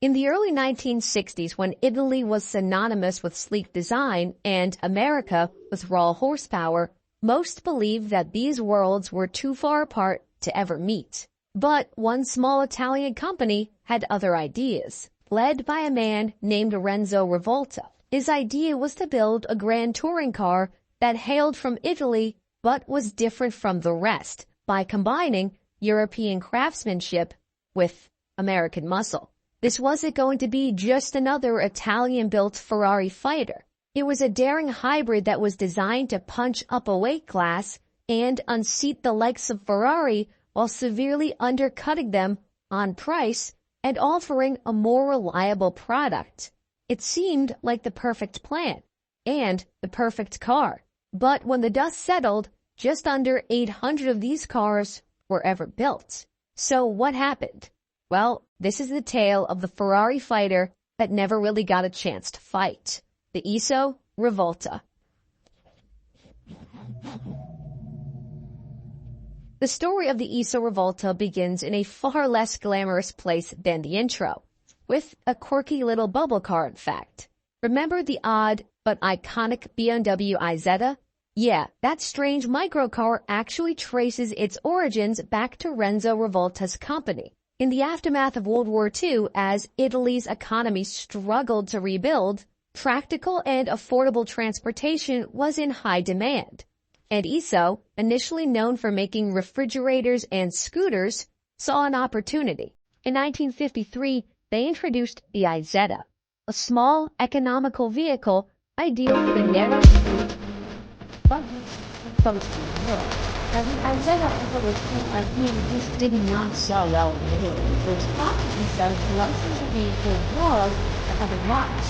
In the early 1960s, when Italy was synonymous with sleek design and America with raw horsepower, most believed that these worlds were too far apart to ever meet. But one small Italian company had other ideas, led by a man named Iso Rivolta. His idea was to build a grand touring car that hailed from Italy but was different from the rest by combining European craftsmanship with American muscle. This wasn't going to be just another Italian-built Ferrari fighter. It was a daring hybrid that was designed to punch up a weight class and unseat the likes of Ferrari while severely undercutting them on price and offering a more reliable product. It seemed like the perfect plan and the perfect car. But when the dust settled, just under 800 of these cars were ever built. So what happened? Well, this is the tale of the Ferrari fighter that never really got a chance to fight. The Iso Rivolta. The story of the Iso Rivolta begins in a far less glamorous place than the intro, with a quirky little bubble car, in fact. Remember the odd but iconic BMW Isetta? Yeah, that strange microcar actually traces its origins back to Renzo Rivolta's company. In the aftermath of World War II, as Italy's economy struggled to rebuild, practical and affordable transportation was in high demand. And Iso, initially known for making refrigerators and scooters, saw an opportunity. In 1953, they introduced the Isetta, a small, economical vehicle ideal for the narrow did not sell well. It was possibly selling lots of vehicles was another watch.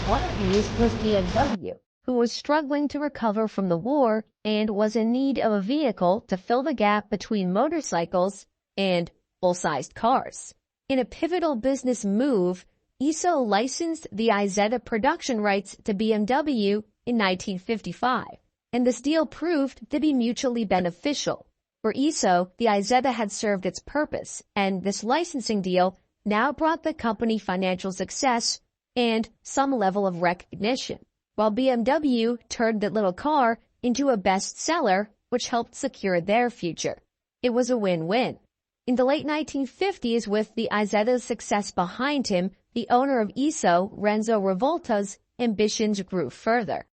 One of these was BMW, who was struggling to recover from the war and was in need of a vehicle to fill the gap between motorcycles and full-sized cars. In a pivotal business move, Iso licensed the Isetta production rights to BMW in 1955, and this deal proved to be mutually beneficial. For Iso, the Isetta had served its purpose, and this licensing deal now brought the company financial success and some level of recognition, while BMW turned the little car into a bestseller, which helped secure their future. It was a win-win. In the late 1950s, with the Isetta's success behind him, the owner of Iso, Renzo Rivolta's, ambitions grew further.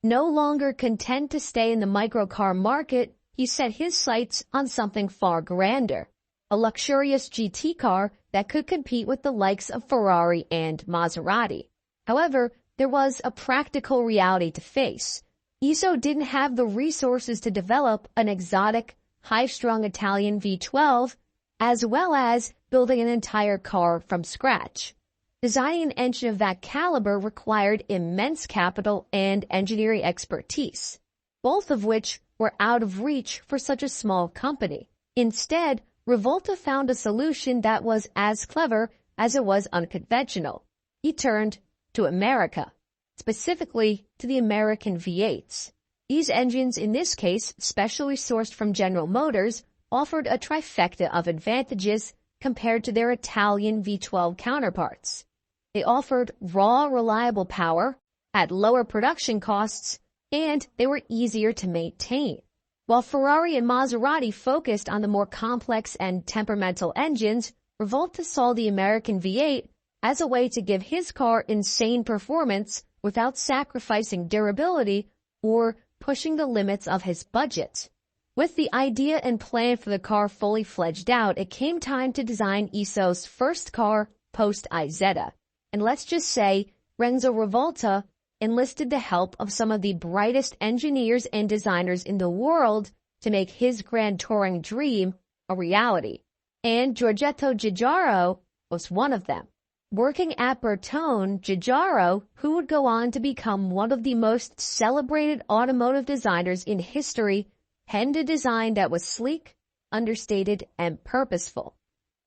No longer content to stay in the microcar market, he set his sights on something far grander, a luxurious GT car that could compete with the likes of Ferrari and Maserati. However, there was a practical reality to face. Iso didn't have the resources to develop an exotic, high-strung Italian V12, as well as building an entire car from scratch. Designing an engine of that caliber required immense capital and engineering expertise, both of which were out of reach for such a small company. Instead, Rivolta found a solution that was as clever as it was unconventional. He turned to America, specifically to the American V8s. These engines, in this case, specially sourced from General Motors, offered a trifecta of advantages compared to their Italian V12 counterparts. They offered raw, reliable power at lower production costs, and they were easier to maintain. While Ferrari and Maserati focused on the more complex and temperamental engines, Rivolta saw the American V8 as a way to give his car insane performance without sacrificing durability or pushing the limits of his budget. With the idea and plan for the car fully fledged out, it came time to design Iso's first car post-Isetta. And let's just say Renzo Rivolta enlisted the help of some of the brightest engineers and designers in the world to make his grand touring dream a reality. And Giorgetto Giugiaro was one of them. Working at Bertone, Giugiaro, who would go on to become one of the most celebrated automotive designers in history, penned a design that was sleek, understated, and purposeful.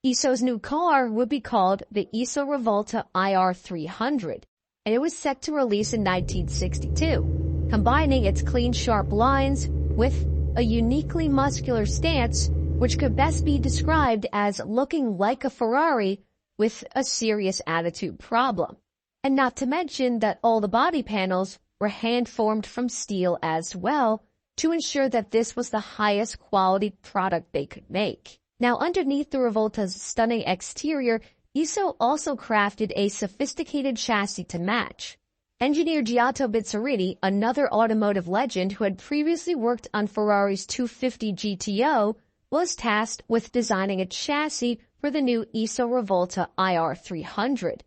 Iso's new car would be called the Iso Rivolta IR300, and it was set to release in 1962, combining its clean, sharp lines with a uniquely muscular stance, which could best be described as looking like a Ferrari with a serious attitude problem. And not to mention that all the body panels were hand-formed from steel as well to ensure that this was the highest quality product they could make. Now, underneath the Rivolta's stunning exterior, Iso also crafted a sophisticated chassis to match. Engineer Giotto Bizzarini, another automotive legend who had previously worked on Ferrari's 250 GTO, was tasked with designing a chassis for the new Iso Rivolta IR300.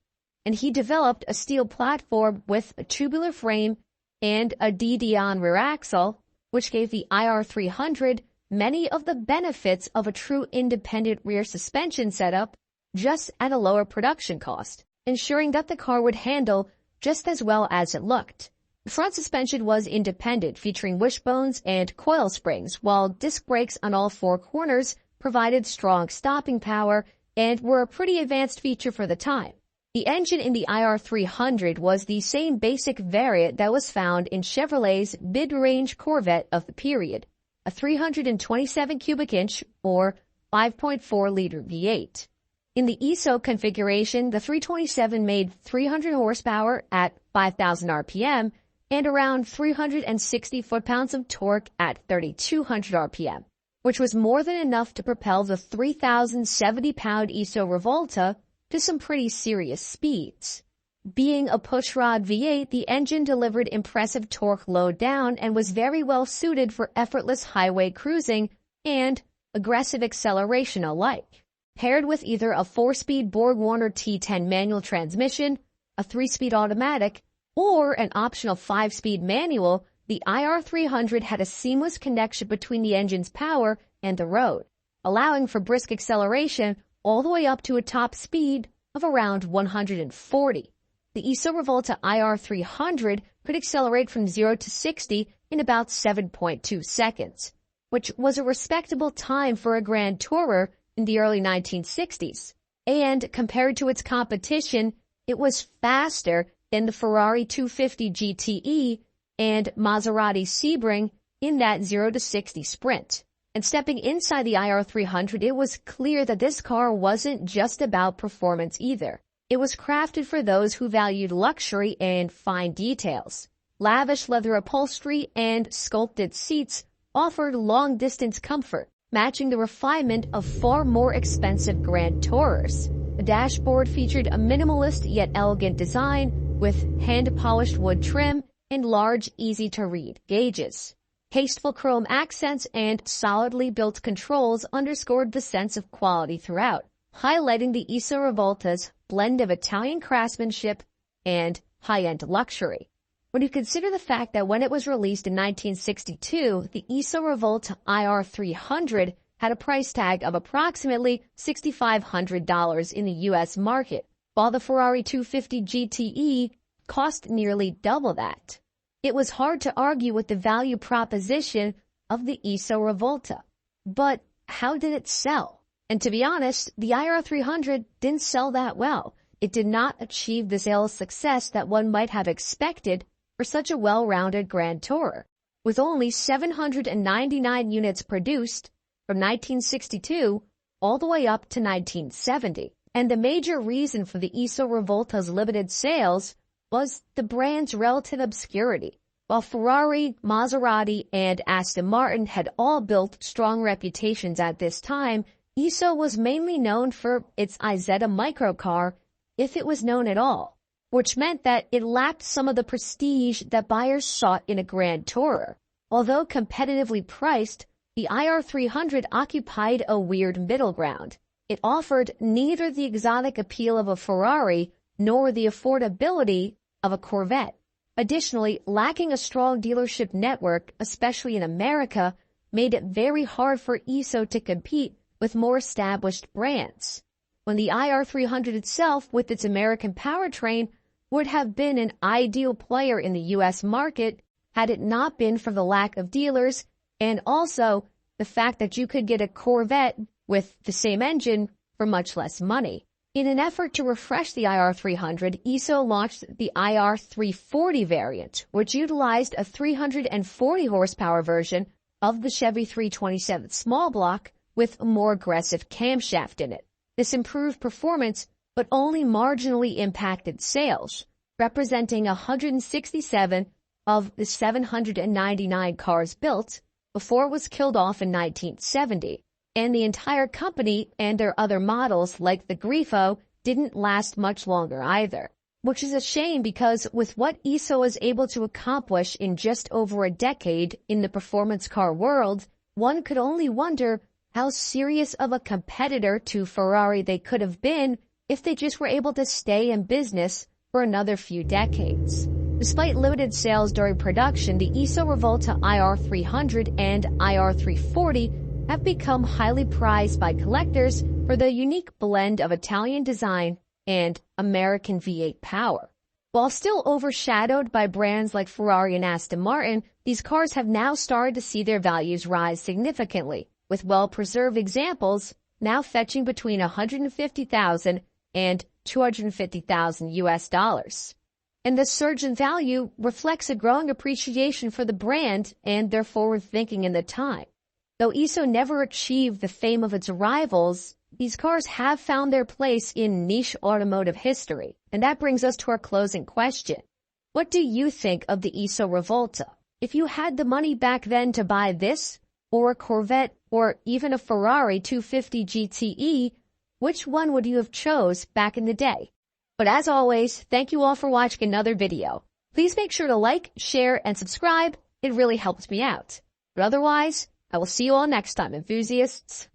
And he developed a steel platform with a tubular frame and a DD-on rear axle, which gave the IR300 many of the benefits of a true independent rear suspension setup, just at a lower production cost, ensuring that the car would handle just as well as it looked. The front suspension was independent, featuring wishbones and coil springs, while disc brakes on all four corners provided strong stopping power and were a pretty advanced feature for the time. The engine in the IR300 was the same basic variant that was found in Chevrolet's mid-range Corvette of the period, a 327 cubic inch or 5.4-liter V8. In the Iso configuration, the 327 made 300 horsepower at 5,000 RPM and around 360 foot-pounds of torque at 3,200 RPM, which was more than enough to propel the 3,070-pound Iso Rivolta to some pretty serious speeds. Being a pushrod V8, the engine delivered impressive torque low down and was very well suited for effortless highway cruising and aggressive acceleration alike. Paired with either a 4-speed Borg-Warner T10 manual transmission, a 3-speed automatic, or an optional 5-speed manual, the IR300 had a seamless connection between the engine's power and the road, allowing for brisk acceleration all the way up to a top speed of around 140. The Iso Rivolta IR300 could accelerate from 0 to 60 in about 7.2 seconds, which was a respectable time for a Grand Tourer in the early 1960s. And compared to its competition, it was faster than the Ferrari 250 GTE and Maserati Sebring in that 0 to 60 sprint. And stepping inside the IR300, it was clear that this car wasn't just about performance either. It was crafted for those who valued luxury and fine details. Lavish leather upholstery and sculpted seats offered long-distance comfort, matching the refinement of far more expensive Grand Tourers. The dashboard featured a minimalist yet elegant design with hand-polished wood trim and large, easy-to-read gauges. Tasteful chrome accents and solidly built controls underscored the sense of quality throughout, highlighting the Iso Rivolta's blend of Italian craftsmanship and high-end luxury. When you consider the fact that when it was released in 1962, the Iso Rivolta IR300 had a price tag of approximately $6,500 in the U.S. market, while the Ferrari 250 GTE cost nearly double that. It was hard to argue with the value proposition of the Iso Rivolta. But how did it sell? And to be honest, the IR300 didn't sell that well. It did not achieve the sales success that one might have expected for such a well-rounded Grand Tourer, with only 799 units produced from 1962 all the way up to 1970. And the major reason for the Iso Rivolta's limited sales was the brand's relative obscurity. While Ferrari, Maserati, and Aston Martin had all built strong reputations at this time, Iso was mainly known for its Isetta microcar, if it was known at all, which meant that it lacked some of the prestige that buyers sought in a Grand Tourer. Although competitively priced, the IR300 occupied a weird middle ground. It offered neither the exotic appeal of a Ferrari nor the affordability of a Corvette. Additionally, lacking a strong dealership network, especially in America, made it very hard for Iso to compete with more established brands. When the IR300 itself, with its American powertrain, would have been an ideal player in the U.S. market had it not been for the lack of dealers and also the fact that you could get a Corvette with the same engine for much less money. In an effort to refresh the IR300, Iso launched the IR340 variant, which utilized a 340 horsepower version of the Chevy 327 small block with a more aggressive camshaft in it. This improved performance but only marginally impacted sales, representing 167 of the 799 cars built before it was killed off in 1970. And the entire company and their other models like the Grifo didn't last much longer either. Which is a shame because with what Iso was able to accomplish in just over a decade in the performance car world, one could only wonder how serious of a competitor to Ferrari they could have been if they just were able to stay in business for another few decades. Despite limited sales during production, the Iso Rivolta IR300 and IR340 have become highly prized by collectors for their unique blend of Italian design and American V8 power. While still overshadowed by brands like Ferrari and Aston Martin, these cars have now started to see their values rise significantly, with well-preserved examples now fetching between $150,000 and $250,000 US. And this surge in value reflects a growing appreciation for the brand and their forward thinking in the time. Though Iso never achieved the fame of its rivals, these cars have found their place in niche automotive history. And that brings us to our closing question. What do you think of the Iso Rivolta? If you had the money back then to buy this, or a Corvette, or even a Ferrari 250 GTE, which one would you have chose back in the day? But as always, thank you all for watching another video. Please make sure to like, share, and subscribe. It really helps me out. But otherwise, I will see you all next time, enthusiasts.